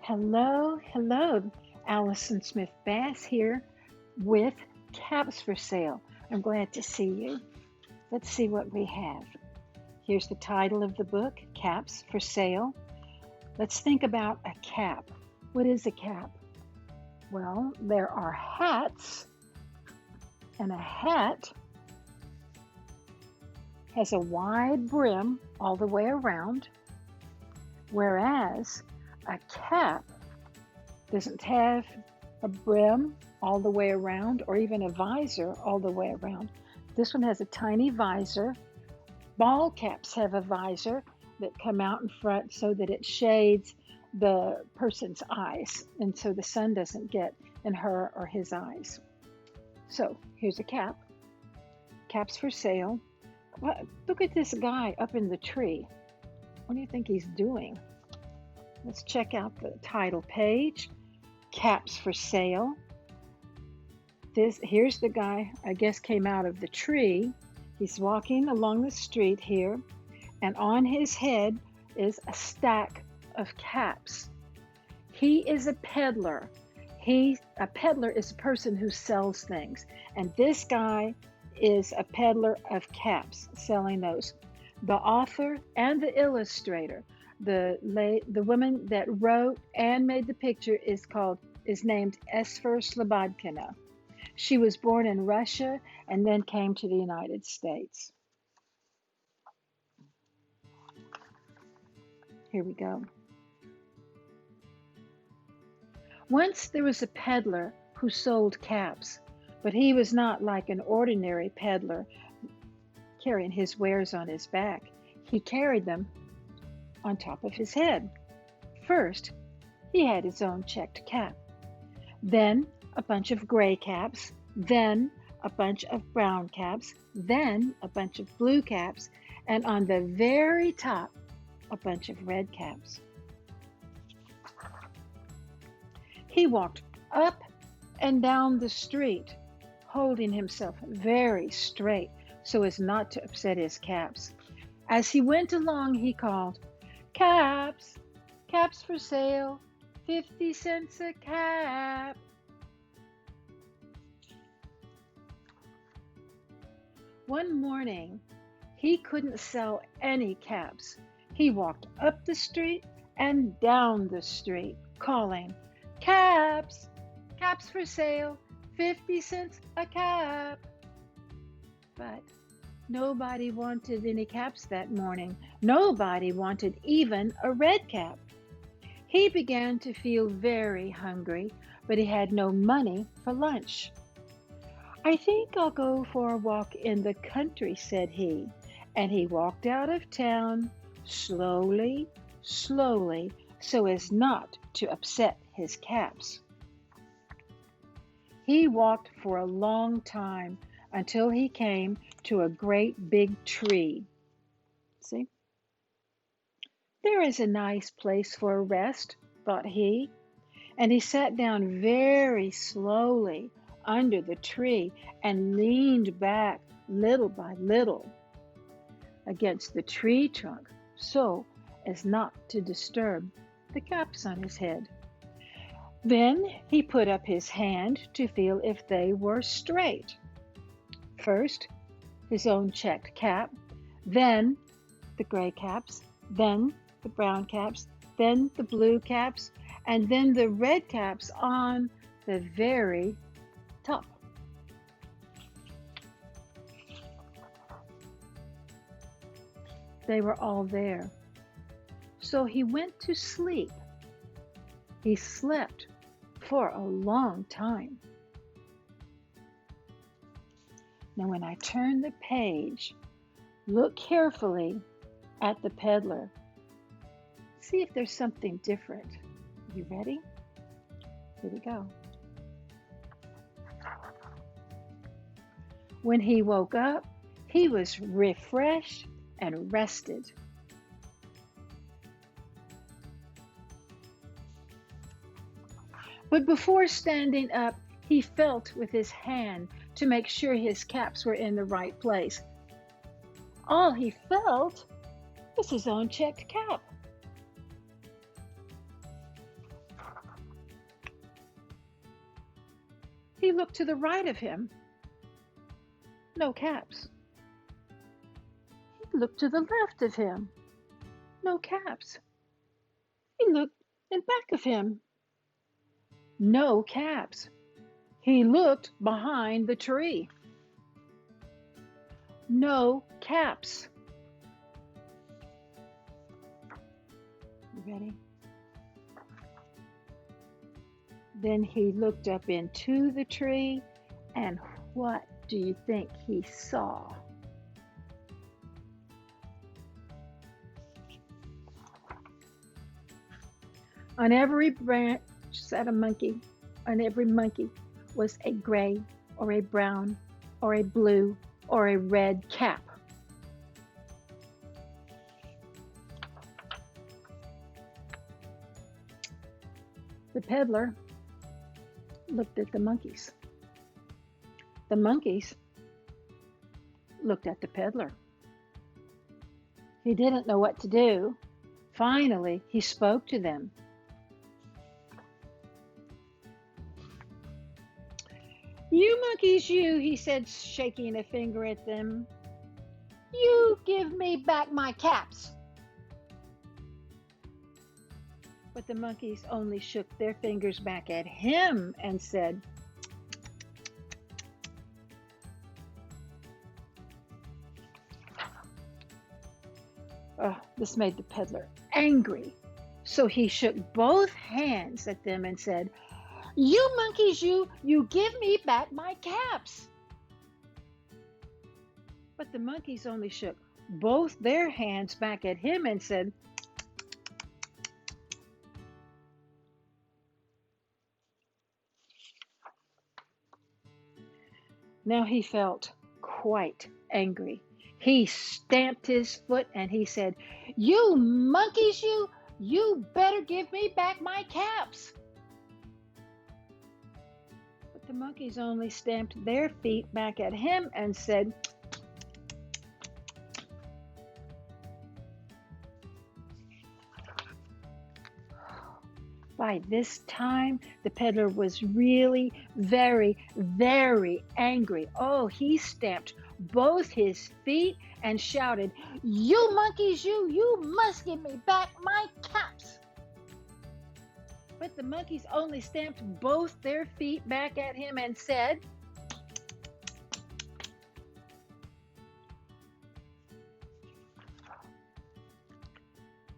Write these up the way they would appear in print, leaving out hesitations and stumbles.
Hello, hello. Alyson Smith Bass here with Caps for Sale. I'm glad to see you. Let's see what we have. Here's the title of the book, Caps for Sale. Let's think about a cap. What is a cap? Well, there are hats, and a hat has a wide brim all the way around, whereas a cap doesn't have a brim all the way around or even a visor all the way around. This one has a tiny visor. Ball caps have a visor that come out in front so that it shades the person's eyes and so the sun doesn't get in her or his eyes. So here's a cap. Caps for sale. Look at this guy up in the tree. What do you think he's doing? Let's check out the title page. Caps for sale. Here's the guy, I guess, came out of the tree. He's walking along the street here, and on his head is a stack of caps. He is a peddler. A peddler is a person who sells things, and this guy is a peddler of caps, selling those. The author and the illustrator, the woman that wrote and made the picture is named Esfer Slobodkina. She was born in Russia and then came to the United States. Here we go. Once there was a peddler who sold caps, but he was not like an ordinary peddler carrying his wares on his back. He carried them on top of his head. First, he had his own checked cap, then a bunch of gray caps, then a bunch of brown caps, then a bunch of blue caps, and on the very top, a bunch of red caps. He walked up and down the street, holding himself very straight so as not to upset his caps. As he went along, he called, "Caps, caps for sale, 50 cents a cap." One morning, he couldn't sell any caps. He walked up the street and down the street, calling, "Caps, caps for sale, 50 cents a cap." But nobody wanted any caps that morning. Nobody wanted even a red cap. He began to feel very hungry, but he had no money for lunch. "I think I'll go for a walk in the country," said he, and he walked out of town slowly, slowly, so as not to upset his caps. He walked for a long time until he came to a great big tree. See? "There is a nice place for a rest," thought he, and he sat down very slowly under the tree and leaned back little by little against the tree trunk so as not to disturb the caps on his head. Then he put up his hand to feel if they were straight. First, his own checked cap, then the gray caps, then the brown caps, then the blue caps, and then the red caps on the very top. They were all there. So he went to sleep. He slept for a long time. Now, when I turn the page, look carefully at the peddler. See if there's something different. You ready? Here we go. When he woke up, he was refreshed and rested. But before standing up, he felt with his hand to make sure his caps were in the right place. All he felt was his own checked cap. He looked to the right of him. No caps. He looked to the left of him. No caps. He looked in back of him. No caps. He looked behind the tree. No caps. You ready? Then he looked up into the tree, and what do you think he saw? On every branch sat a monkey. On every monkey was a gray or a brown or a blue or a red cap. The peddler looked at the monkeys. The monkeys looked at the peddler. He didn't know what to do. Finally, he spoke to them. "You monkeys, you," he said, shaking a finger at them. "You give me back my caps." But the monkeys only shook their fingers back at him and said, oh, this made the peddler angry. So he shook both hands at them and said, "You monkeys, you give me back my caps." But the monkeys only shook both their hands back at him and said, now he felt quite angry. He stamped his foot and he said, "You monkeys, you better give me back my caps." But the monkeys only stamped their feet back at him and said, by this time, the peddler was really very, very angry. Oh, he stamped both his feet and shouted, "You monkeys, you must give me back my caps." But the monkeys only stamped both their feet back at him and said,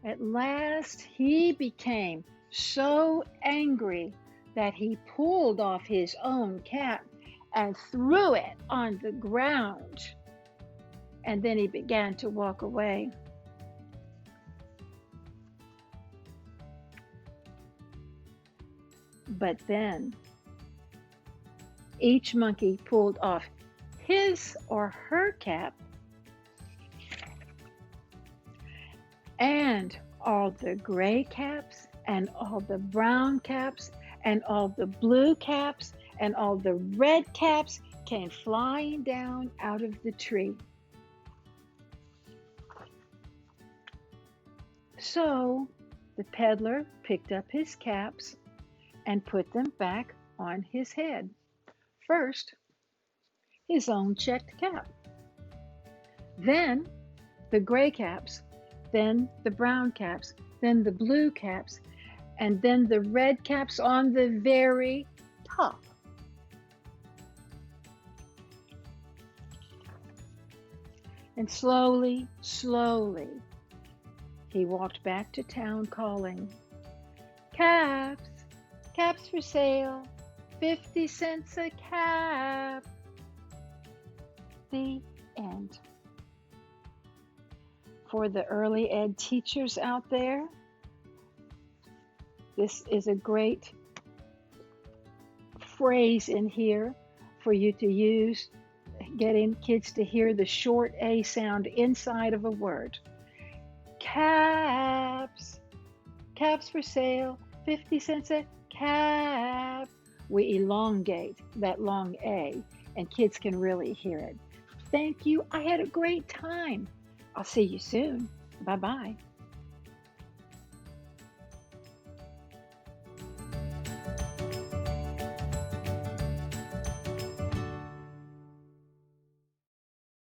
at last he became so angry that he pulled off his own cap and threw it on the ground. And then he began to walk away. But then each monkey pulled off his or her cap, and all the gray caps and all the brown caps and all the blue caps and all the red caps came flying down out of the tree. So the peddler picked up his caps and put them back on his head. First, his own checked cap. Then the gray caps, then the brown caps, then the blue caps, and then the red caps on the very top. And slowly, slowly, he walked back to town calling, "Caps, caps for sale, 50 cents a cap." The end. For the early ed teachers out there, this is a great phrase in here for you to use, getting kids to hear the short A sound inside of a word. Caps, caps for sale, 50 cents a cap. We elongate that long A, and kids can really hear it. Thank you. I had a great time. I'll see you soon. Bye-bye.